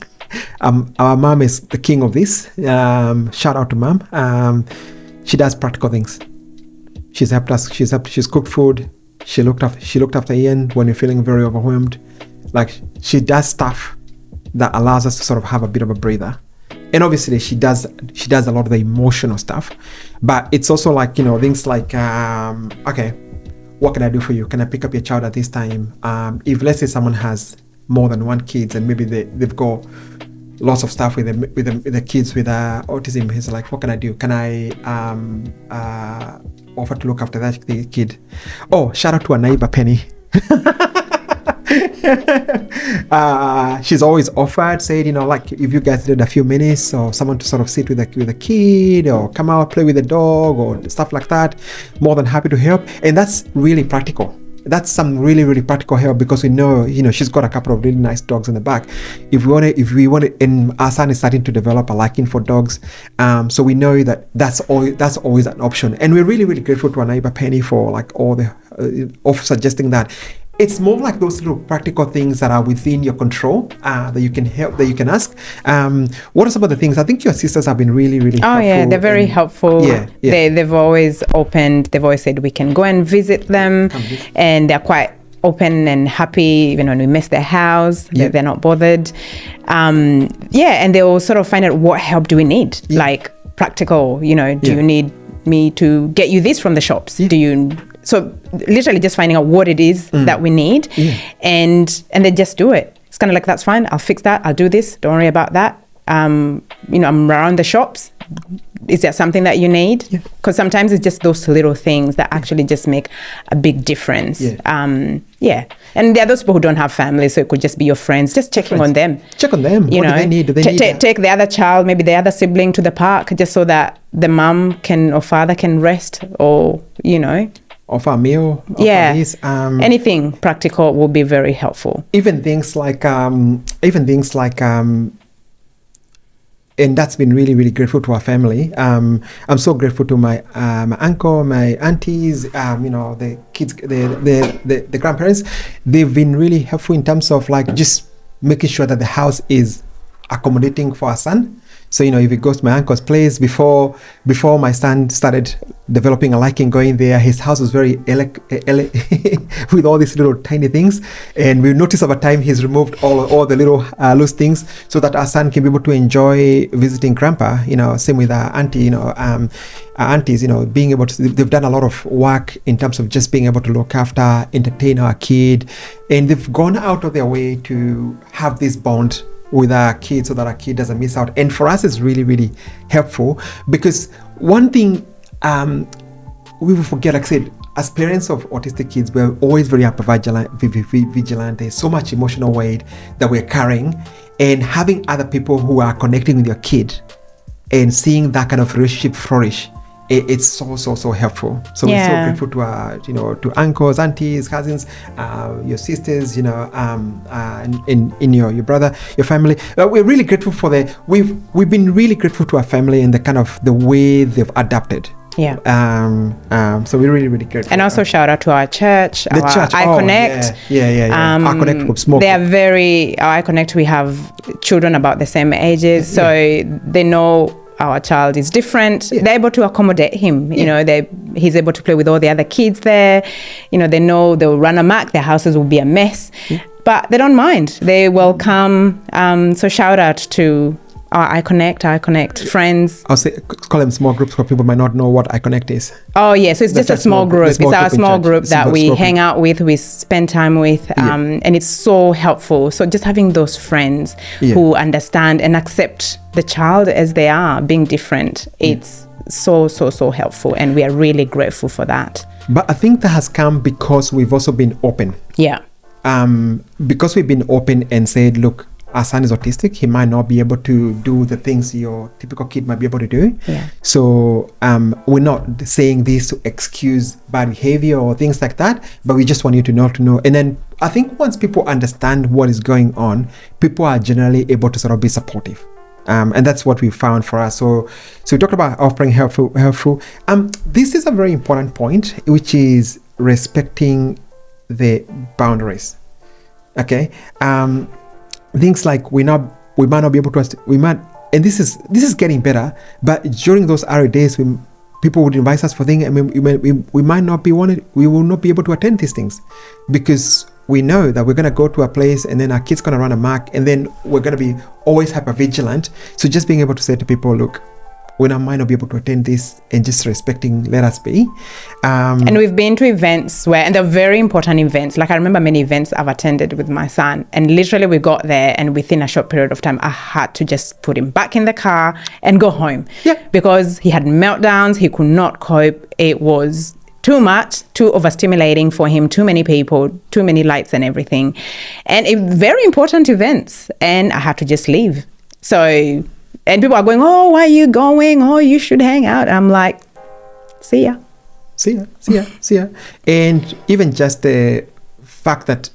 Our mom is the king of this. Shout out to mom. She does practical things. She's helped us. She's cooked food. She looked after Ian when you're feeling very overwhelmed. Like, she does stuff that allows us to sort of have a bit of a breather. And obviously she does a lot of the emotional stuff, but it's also like, things like, okay, what can I do for you? Can I pick up your child at this time? If let's say someone has more than one kid and maybe they've got lots of stuff with the kids with autism, he's like, what can I do? Can I offer to look after that kid? Oh, shout out to a neighbor, Penny. She's always offered, said, like, if you guys did a few minutes, or someone to sort of sit with a kid, or come out, play with a dog, or stuff like that, more than happy to help. And that's really practical. That's some really, really practical help, because we know, she's got a couple of really nice dogs in the back. If we want to, and our son is starting to develop a liking for dogs, so we know that's always an option. And we're really, really grateful to our neighbor Penny for like all the of suggesting that. It's more like those little practical things that are within your control, that you can help, that you can ask. What are some of the things? I think your sisters have been really, really helpful. Oh yeah, they're very helpful. Yeah. They've always opened. They've always said we can go and visit them, and they're quite open and happy. Even when we miss their house, they're not bothered. And they'll sort of find out, what help do we need? Like practical. Do you need me to get you this from the shops? Do you? So literally just finding out what it is that we need, and then just do it. It's kind of like, that's fine, I'll fix that, I'll do this, don't worry about that. I'm around the shops. Is there something that you need? Because sometimes it's just those little things that actually just make a big difference. And there are those people who don't have families, so it could just be your friends, just checking on them. Check on them. What do they need? Do they need take the other child, maybe the other sibling, to the park, just so that the mom or father can rest, or offer a meal, anything practical will be very helpful. Even things like and that's been really, really grateful to our family. I'm so grateful to my uncle, my aunties, the kids, the grandparents. They've been really helpful in terms of like just making sure that the house is accommodating for our son. So, if he goes to my uncle's place, before my son started developing a liking going there, his house was very with all these little tiny things. And we noticed over time he's removed all the little loose things so that our son can be able to enjoy visiting grandpa. Same with our auntie, our aunties, being able to, they've done a lot of work in terms of just being able to look after, entertain our kid. And they've gone out of their way to have this bond with our kids so that our kid doesn't miss out. And for us, it's really, really helpful, because one thing we will forget, like I said, as parents of autistic kids, we're always very vigilant. There's so much emotional weight that we're carrying, and having other people who are connecting with your kid and seeing that kind of relationship flourish, it's so helpful. So we're so grateful to our, to uncles, aunties, cousins, your sisters, in your brother, your family. We're really grateful for we've been really grateful to our family and the kind of the way they've adapted. Yeah. So we're really, really grateful. And also shout out to our church, the church. iConnect. Yeah. iConnect group, small. They are our iConnect. We have children about the same ages, so they know our child is different. They're able to accommodate him. He's able to play with all the other kids there. They know they'll run amok. Their houses will be a mess, but they don't mind. They welcome. So shout out to our iConnect friends. I'll call them small groups for people who might not know what iConnect is. Oh, yeah. So it's just a small group. It's our small group that we hang out with, we spend time with, and it's so helpful. So just having those friends who understand and accept the child as they are, being different, it's so helpful. And we are really grateful for that. But I think that has come because we've also been open. Yeah. Because we've been open and said, look, our son is autistic. He might not be able to do the things your typical kid might be able to do. Yeah. So we're not saying this to excuse bad behavior or things like that, but we just want you to know. And then I think once people understand what is going on, people are generally able to sort of be supportive. And that's what we found for us. So we talked about offering helpful. This is a very important point, which is respecting the boundaries. Okay. Things like we might not be able to, and this is getting better, but during those early days when people would invite us for things, we might not be we will not be able to attend these things, because we know that we're going to go to a place and then our kid's going to run amok, and then we're going to be always hyper vigilant. So just being able to say to people, look, we might not be able to attend this, and just respecting, let us be. And we've been to events and they're very important events. Like I remember many events I've attended with my son, and literally we got there and within a short period of time, I had to just put him back in the car and go home. Yeah. Because he had meltdowns, he could not cope. It was too much, too overstimulating for him, too many people, too many lights and everything. And very important events, and I had to just leave. So, and people are going, oh, why are you going? Oh, you should hang out. I'm like, see ya. And even just the fact that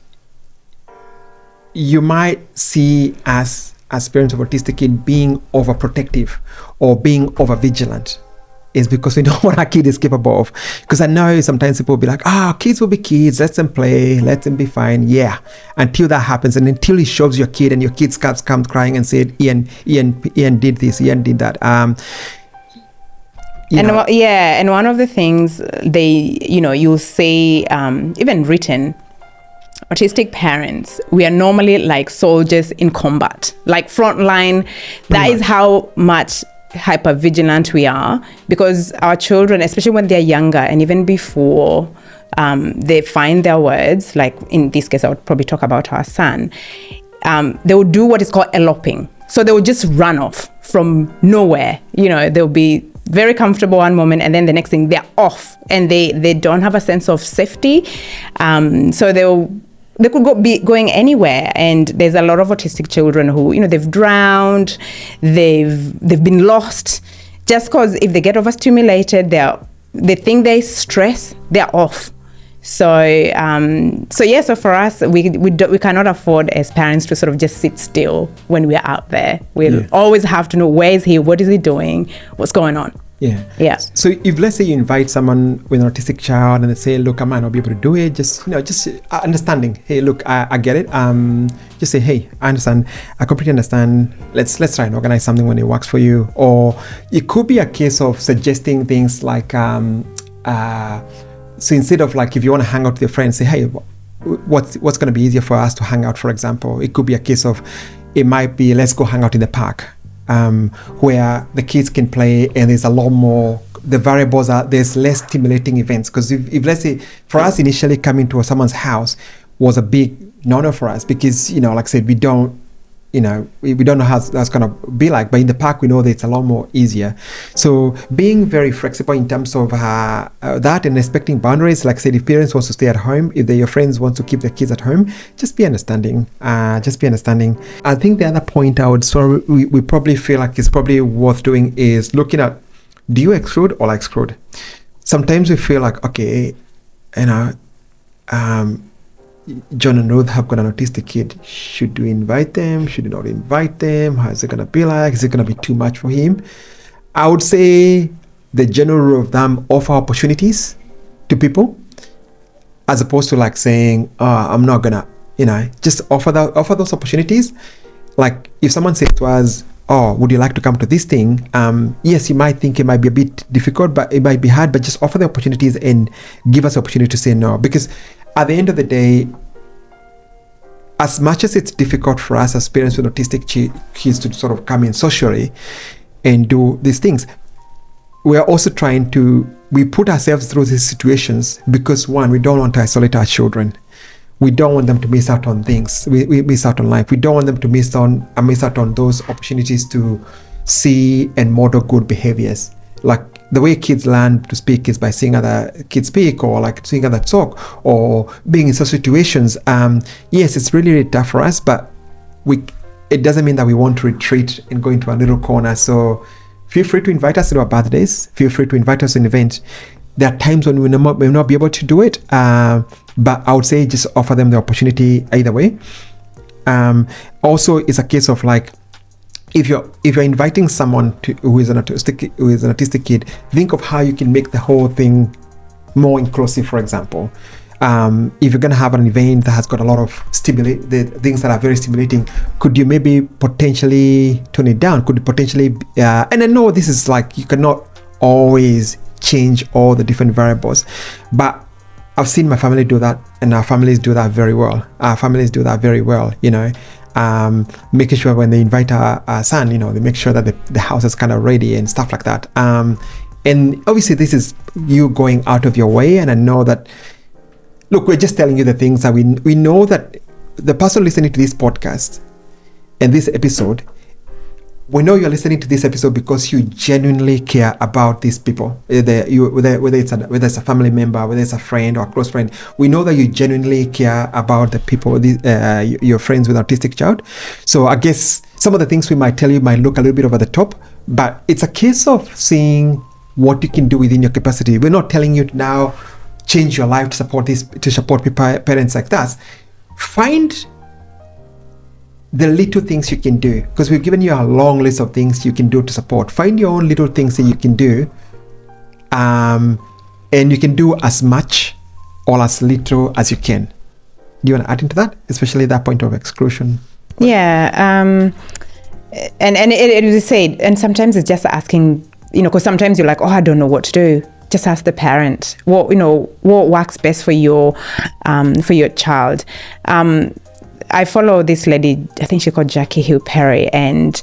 you might see us as parents of autistic kid being overprotective or being overvigilant is because we know what our kid is capable of. Because I know sometimes people will be like, kids will be kids, let them play, let them be fine. Yeah, until that happens, and until he shows your kid and your kid comes crying and said, Ian did this, Ian did that. And one of the things you'll see, even written, autistic parents, we are normally like soldiers in combat, like frontline. That is how much hyper vigilant we are, because our children, especially when they're younger and even before they find their words, like in this case I would probably talk about our son, they will do what is called eloping. So they will just run off from nowhere. They'll be very comfortable one moment, and then the next thing they're off, and they don't have a sense of safety. So they could be going anywhere, and there's a lot of autistic children who, they've drowned, they've been lost, just because if they get overstimulated, they think they stress, they're off. So for us, we cannot afford as parents to sort of just sit still when we're out there. We'll always have to know, where is he, what is he doing, what's going on. Yeah. So if, let's say, you invite someone with an autistic child and they say, look, I might not be able to do it, just understanding. Hey, look, I get it. Just say, hey, I understand. I completely understand. Let's try and organize something when it works for you. Or it could be a case of suggesting things like, so instead of like, if you want to hang out with your friends, say, hey, what's going to be easier for us to hang out, for example. It could be a case of, it might be, let's go hang out in the park, where the kids can play and there's a lot more, the variables are, there's less stimulating events. Because if let's say, for us initially coming to someone's house was a big no-no for us, because, like I said, we don't know how that's going to be like, but in the park we know that it's a lot more easier. So being very flexible in terms of that, and respecting boundaries. Like I said, if parents want to stay at home, if your friends want to keep their kids at home, just be understanding. I think the other point we probably feel like it's probably worth doing is looking at, do you exclude or exclude? Sometimes we feel like, okay, John and Ruth have got an autistic kid. Should we invite them? Should we not invite them? How is it going to be like? Is it going to be too much for him? I would say the general rule of thumb, offer opportunities to people, as opposed to like saying, I'm not going to, just offer those opportunities. Like if someone says to us, would you like to come to this thing? Yes, you might think it might be a bit difficult, but it might be hard, but just offer the opportunities and give us the opportunity to say no. Because at the end of the day, as much as it's difficult for us as parents with autistic kids to sort of come in socially and do these things, we are also we put ourselves through these situations because, one, we don't want to isolate our children. We don't want them to miss out on things. We miss out on life. We don't want them to miss out on those opportunities to see and model good behaviors. Like the way kids learn to speak is by seeing other kids speak, or like seeing other talk, or being in such situations. Yes, it's really, really tough for us, but it doesn't mean that we want to retreat and go into a little corner. So feel free to invite us to our birthdays. Feel free to invite us to an event. There are times when we may not be able to do it, but I would say just offer them the opportunity either way. Also, it's a case of like, if you're inviting someone who is an autistic kid, think of how you can make the whole thing more inclusive. For example, if you're going to have an event that has got a lot of the things that are very stimulating, could you maybe potentially tone it down? Could you potentially, and I know this is like, you cannot always change all the different variables, but I've seen my family do that, and our families do that very well. Making sure when they invite our son, they make sure that the house is kind of ready and stuff like that. And obviously this is you going out of your way, and I know that, look, we're just telling you the things that we know that the person listening to this podcast and this episode, we know you're listening to this episode because you genuinely care about these people, whether it's a family member, whether it's a friend or a close friend. We know that you genuinely care about the people, your friends with autistic child. So I guess some of the things we might tell you might look a little bit over the top, but it's a case of seeing what you can do within your capacity. We're not telling you to now change your life to support parents like that. Find the little things you can do, because we've given you a long list of things you can do to support. Find your own little things that you can do, and you can do as much or as little as you can. Do you want to add into that, especially that point of exclusion? Yeah, and it was said, and sometimes it's just asking, because sometimes you're like, I don't know what to do. Just ask the parent what works best for your child. I follow this lady, I think she's called Jackie Hill Perry, and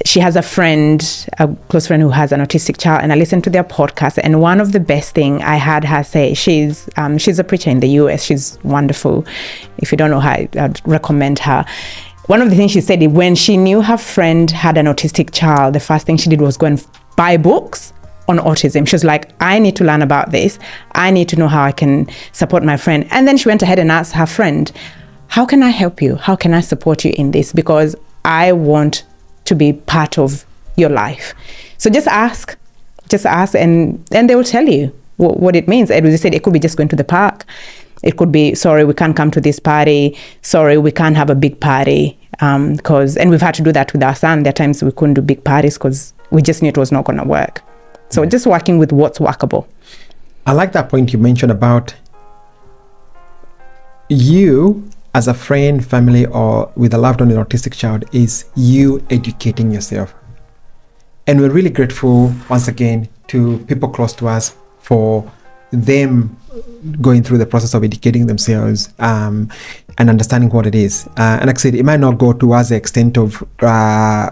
she has a close friend who has an autistic child, and I listened to their podcast, and one of the best thing I had her say, she's a preacher in the US, she's wonderful. If you don't know her, I'd recommend her. One of the things she said, when she knew her friend had an autistic child, the first thing she did was go and buy books on autism. She was like, I need to learn about this. I need to know how I can support my friend. And then she went ahead and asked her friend, how can I help you? How can I support you in this? Because I want to be part of your life. So just ask, and they will tell you what it means. And we said it could be just going to the park. It could be, sorry, we can't come to this party. Sorry, we can't have a big party. And we've had to do that with our son. There are times we couldn't do big parties because we just knew it was not going to work. So just working with what's workable. I like that point you mentioned about you as a friend, family, or with a loved one, an autistic child, is you educating yourself. And we're really grateful once again to people close to us for them going through the process of educating themselves and understanding what it is. And like I said, it might not go towards the extent of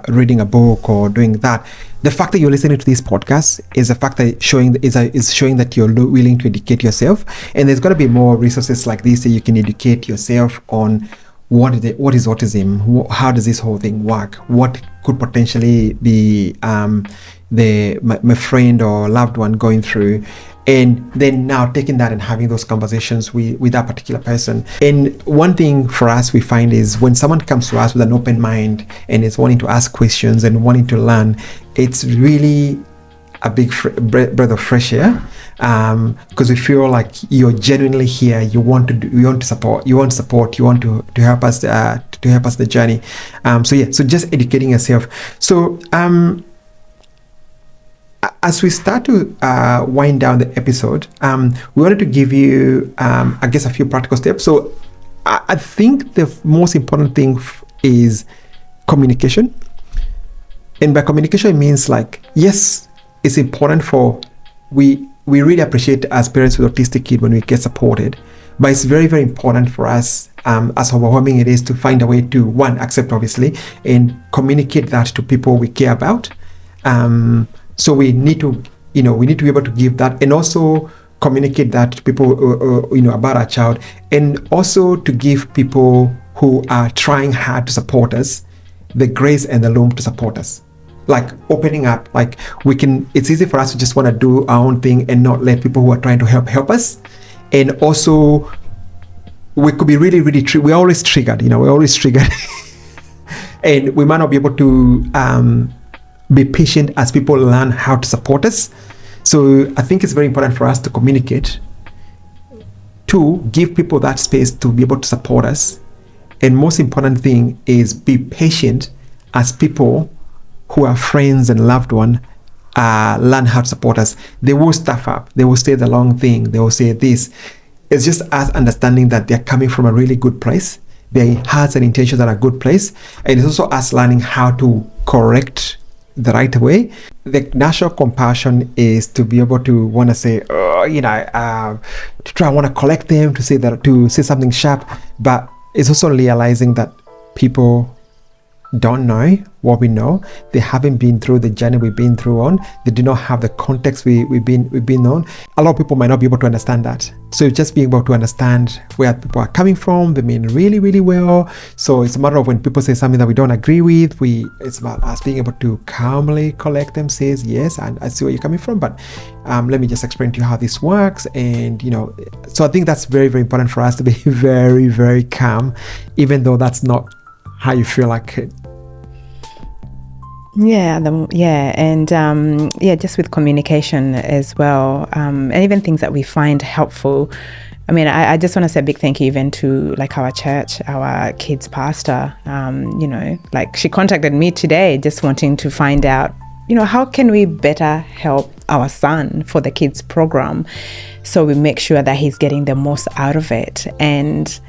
reading a book or doing that. The fact that you're listening to this podcast is a fact that is showing that you're willing to educate yourself. And there's got to be more resources like this that you can educate yourself on what is autism, how does this whole thing work, what could potentially be my friend or loved one going through, and then now taking that and having those conversations with that particular person. And one thing for us we find is when someone comes to us with an open mind and is wanting to ask questions and wanting to learn, it's really a big breath of fresh air, because we feel like you're genuinely here. You want to support, you want to help us the journey. So just educating yourself. So as we start to wind down the episode, we wanted to give you, I guess, a few practical steps. So I think the most important thing is communication. And by communication, it means like, yes, it's important we really appreciate as parents with autistic kid when we get supported, but it's very, very important for us, as overwhelming it is, to find a way to, one, accept, obviously, and communicate that to people we care about. So we need to be able to give that, and also communicate that to people, about our child, and also to give people who are trying hard to support us the grace and the room to support us. Like opening up, like it's easy for us to just want to do our own thing and not let people who are trying to help us. And also we could be really, really, we're always triggered, and we might not be able to be patient as people learn how to support us. So I think it's very important for us to communicate, to give people that space to be able to support us. And most important thing is be patient as people who are friends and loved one learn how to support us. They will stuff up. They will say the wrong thing. They will say this. It's just us understanding that they're coming from a really good place. Their hearts and intentions are a good place. And it's also us learning how to correct the right way. The natural compassion is to be able to want to say, to try and want to collect them, to say something sharp. But it's also realizing that people don't know what we know. They haven't been through the journey we've been through they do not have the context we've been on. A lot of people might not be able to understand that. So just being able to understand where people are coming from, they mean really, really well. So it's a matter of when people say something that we don't agree with, it's about us being able to calmly collect them, says, yes, and I see where you're coming from, but let me just explain to you how this works. And so I think that's very, very important for us to be very, very calm, even though that's not how you feel like it. Just with communication as well, and even things that we find helpful. I mean, I just want to say a big thank you even to like our church, our kids pastor. Like she contacted me today, just wanting to find out, how can we better help our son for the kids program, so we make sure that he's getting the most out of it. And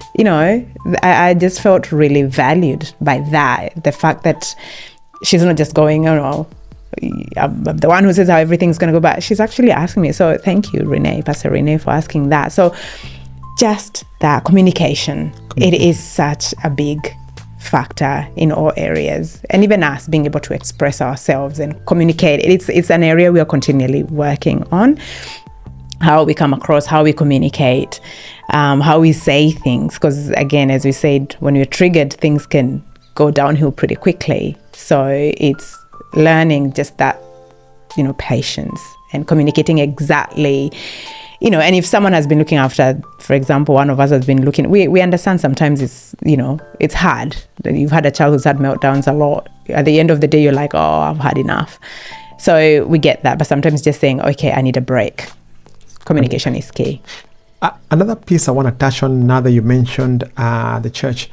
I just felt really valued by that. The fact that she's not just going, I'm the one who says how everything's going to go, but she's actually asking me. So thank you, Pastor Renee, for asking that. So just that communication, it is such a big factor in all areas. And even us being able to express ourselves and communicate, it's an area we are continually working on. How we come across, how we communicate, how we say things. Because again, as we said, when we're triggered, things can go downhill pretty quickly. So it's learning just that, patience and communicating exactly, and if someone has been looking after, for example, one of us has been looking, we understand sometimes it's hard. You've had a child who's had meltdowns a lot. At the end of the day, you're like, oh, I've had enough. So we get that, but sometimes just saying, okay, I need a break. Communication is key. Another piece I want to touch on now that you mentioned the church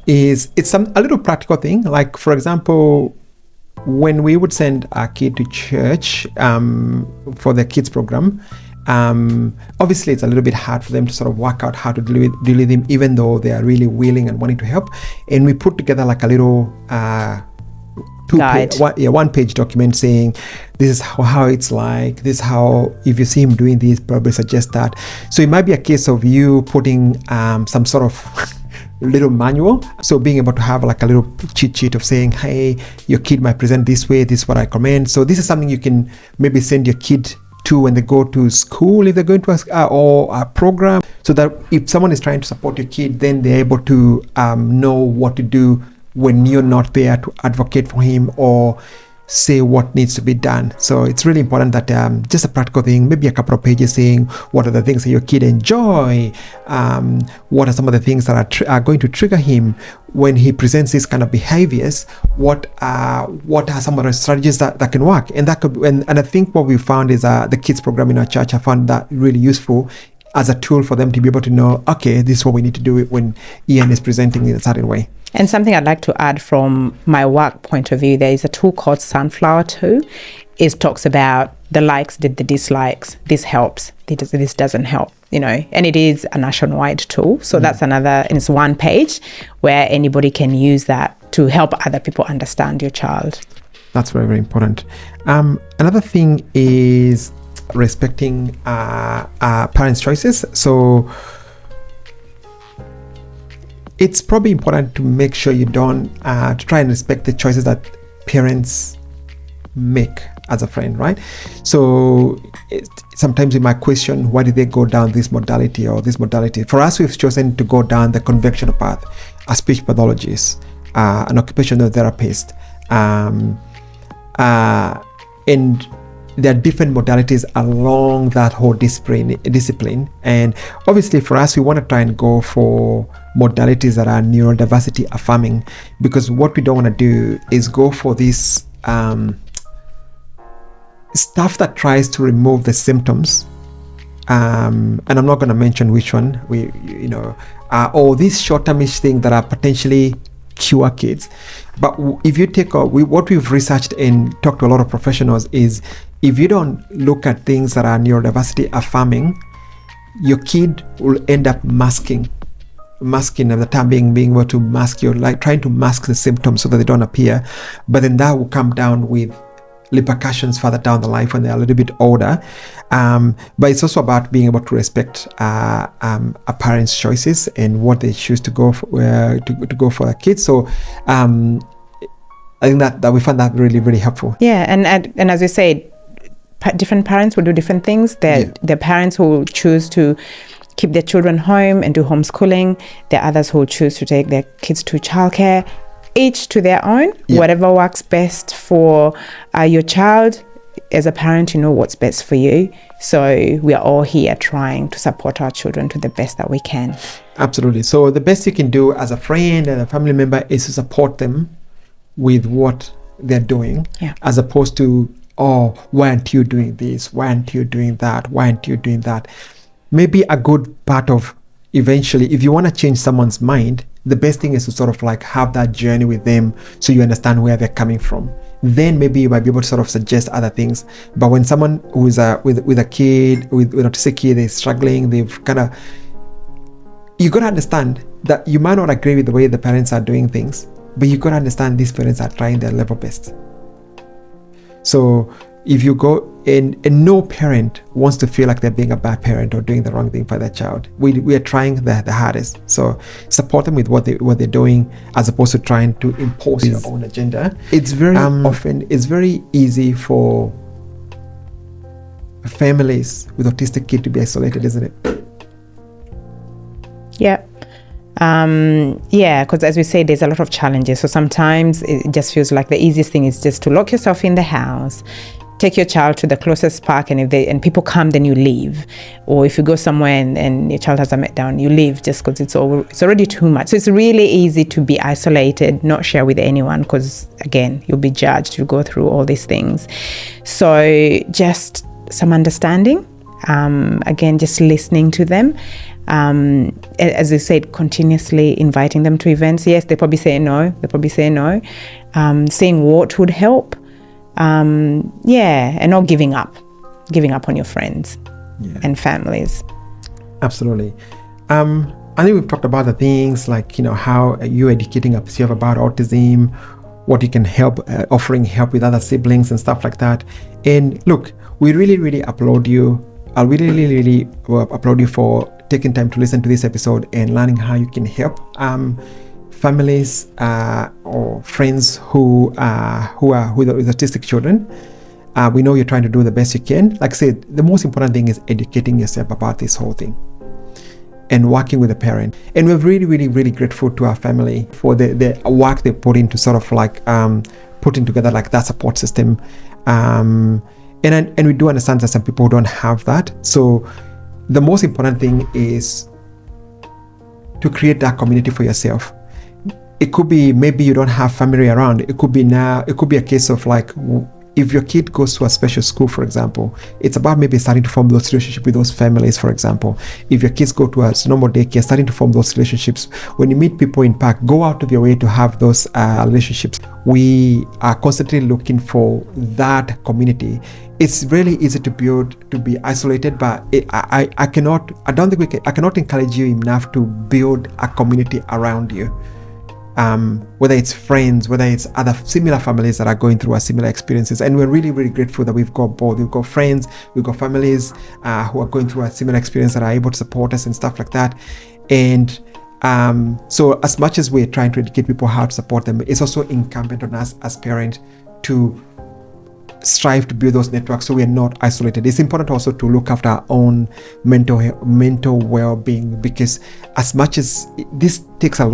is it's a little practical thing. Like, for example, when we would send our kid to church for the kids program, obviously it's a little bit hard for them to sort of work out how to deal with him, even though they are really willing and wanting to help. And we put together like a little one-page document saying this is how it's like, this is how, if you see him doing this, probably suggest that. So it might be a case of you putting some sort of little manual, so being able to have like a little cheat sheet of saying, hey, your kid might present this way, this is what I recommend. So this is something you can maybe send your kid to when they go to school, if they're going to a program, so that if someone is trying to support your kid, then they're able to know what to do when you're not there to advocate for him or say what needs to be done. So it's really important that just a practical thing, maybe a couple of pages saying what are the things that your kid enjoy, what are some of the things that are going to trigger him when he presents these kind of behaviors, what are some of the strategies that can work. And that could, and I think what we found is the kids program in our church, I found that really useful as a tool for them to be able to know, okay, this is what we need to do when Ian is presenting in a certain way. And something I'd like to add from my work point of view, there is a tool called Sunflower 2. It talks about the likes, the dislikes, this helps, this doesn't help, and it is a nationwide tool. So that's another, and it's one page where anybody can use that to help other people understand your child. That's very, very important. Another thing is respecting parents' choices. So it's probably important to make sure you don't to try and respect the choices that parents make as a friend, right? So sometimes we might question, why did they go down this modality or this modality? For us, we've chosen to go down the conventional path, a speech pathologist, an occupational therapist, and there are different modalities along that whole discipline. And obviously for us, we want to try and go for modalities that are neurodiversity affirming, because what we don't want to do is go for this stuff that tries to remove the symptoms. And I'm not going to mention which one, or these short-termish things that are potentially cure kids. But if you take what we've researched and talked to a lot of professionals is, if you don't look at things that are neurodiversity affirming, your kid will end up masking at the time, being able to mask trying to mask the symptoms so that they don't appear. But then that will come down with repercussions further down the line when they're a little bit older. But it's also about being able to respect a parent's choices and what they choose to go for, to go for their kids. So I think that we found that really, really helpful. Yeah, and as you said, different parents will do different things. There are parents who will choose to keep their children home and do homeschooling. There are others who will choose to take their kids to childcare. Each to their own. Whatever works best for your child. As a parent, you know what's best for you. So we are all here trying to support our children to the best that we can. Absolutely. So the best you can do as a friend and a family member is to support them with what they're doing, as opposed to, oh, why aren't you doing this? Why aren't you doing that? Why aren't you doing that? Maybe a good part of eventually, if you want to change someone's mind, the best thing is to sort of like have that journey with them so you understand where they're coming from. Then maybe you might be able to sort of suggest other things. But when someone who's with a kid, with an autistic kid, they're struggling, you got to understand that you might not agree with the way the parents are doing things, but you got to understand these parents are trying their level best. So if you go and no parent wants to feel like they're being a bad parent or doing the wrong thing for their child. We are trying the hardest. So support them with what they're doing, as opposed to trying to impose your own agenda. It's very often it's very easy for families with autistic kids to be isolated, isn't it? Yeah. Because as we say, there's a lot of challenges. So sometimes it just feels like the easiest thing is just to lock yourself in the house, take your child to the closest park, and if people come, then you leave. Or if you go somewhere and your child has a meltdown, you leave just because it's already too much. So it's really easy to be isolated, not share with anyone, because again, you'll be judged. You go through all these things. So just some understanding. Again, just listening to them. As I said, continuously inviting them to events. Yes, they probably say no. Saying what would help. And not giving up on your friends and families. Absolutely. I think we've talked about the things like, how you're educating yourself about autism, what you can help, offering help with other siblings and stuff like that. And look, we really, really applaud you. I really, really, really applaud you for taking time to listen to this episode and learning how you can help families or friends who are with autistic children. We know you're trying to do the best you can. Like I said, the most important thing is educating yourself about this whole thing and working with a parent. And we're really, really, really grateful to our family for the work they put into sort of like putting together like that support system. And we do understand that some people don't have that. So the most important thing is to create that community for yourself. It could be maybe you don't have family around. It could be a case of like, if your kid goes to a special school, for example, it's about maybe starting to form those relationships with those families, for example. If your kids go to a normal daycare, starting to form those relationships. When you meet people in park, go out of your way to have those relationships. We are constantly looking for that community. It's really easy to be isolated, but I cannot encourage you enough to build a community around you. Whether it's friends, whether it's other similar families that are going through similar experiences. And we're really, really grateful that we've got both. We've got friends, we've got families who are going through a similar experience that are able to support us and stuff like that. And so as much as we're trying to educate people how to support them, it's also incumbent on us as parents to strive to build those networks so we're not isolated. It's important also to look after our own mental well-being, because as much as this takes a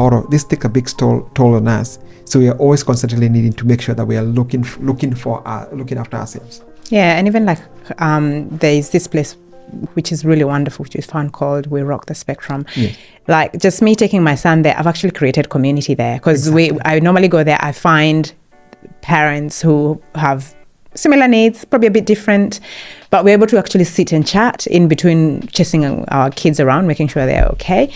big toll on us, so we are always constantly needing to make sure that we are looking after ourselves. Yeah, and even like there's this place which is really wonderful, which is fun, called We Rock the Spectrum. Yes. Like just me taking my son there, I've actually created community there, because I normally go there, I find parents who have similar needs, probably a bit different, but we're able to actually sit and chat in between chasing our kids around, making sure they're okay.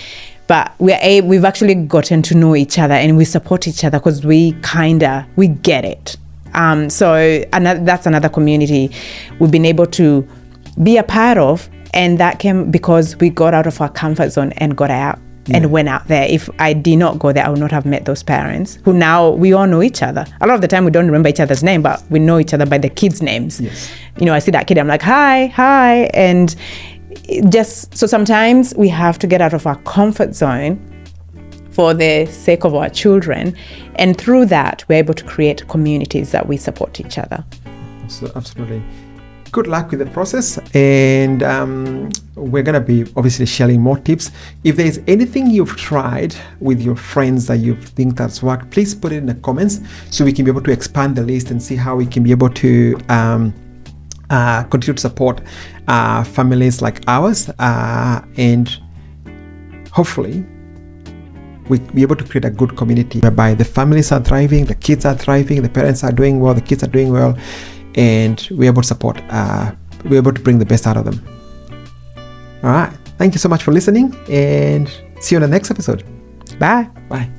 But we've actually gotten to know each other and we support each other because we get it. So that's another community we've been able to be a part of, and that came because we got out of our comfort zone and got out. And went out there. If I did not go there, I would not have met those parents who now we all know each other. A lot of the time we don't remember each other's name, but we know each other by the kids' names. Yes. I see that kid, I'm like, hi. And just, so sometimes we have to get out of our comfort zone for the sake of our children. And through that, we're able to create communities that we support each other. Absolutely. Good luck with the process, and we're going to be obviously sharing more tips. If there's anything you've tried with your friends that you think that's worked, please put it in the comments so we can be able to expand the list and see how we can be able to continue to support families like ours, and hopefully we'll be able to create a good community whereby the families are thriving, the kids are thriving, the parents are doing well, the kids are doing well, and we're able to support, we're able to bring the best out of them. All right. Thank you so much for listening, and see you on the next episode. Bye. Bye.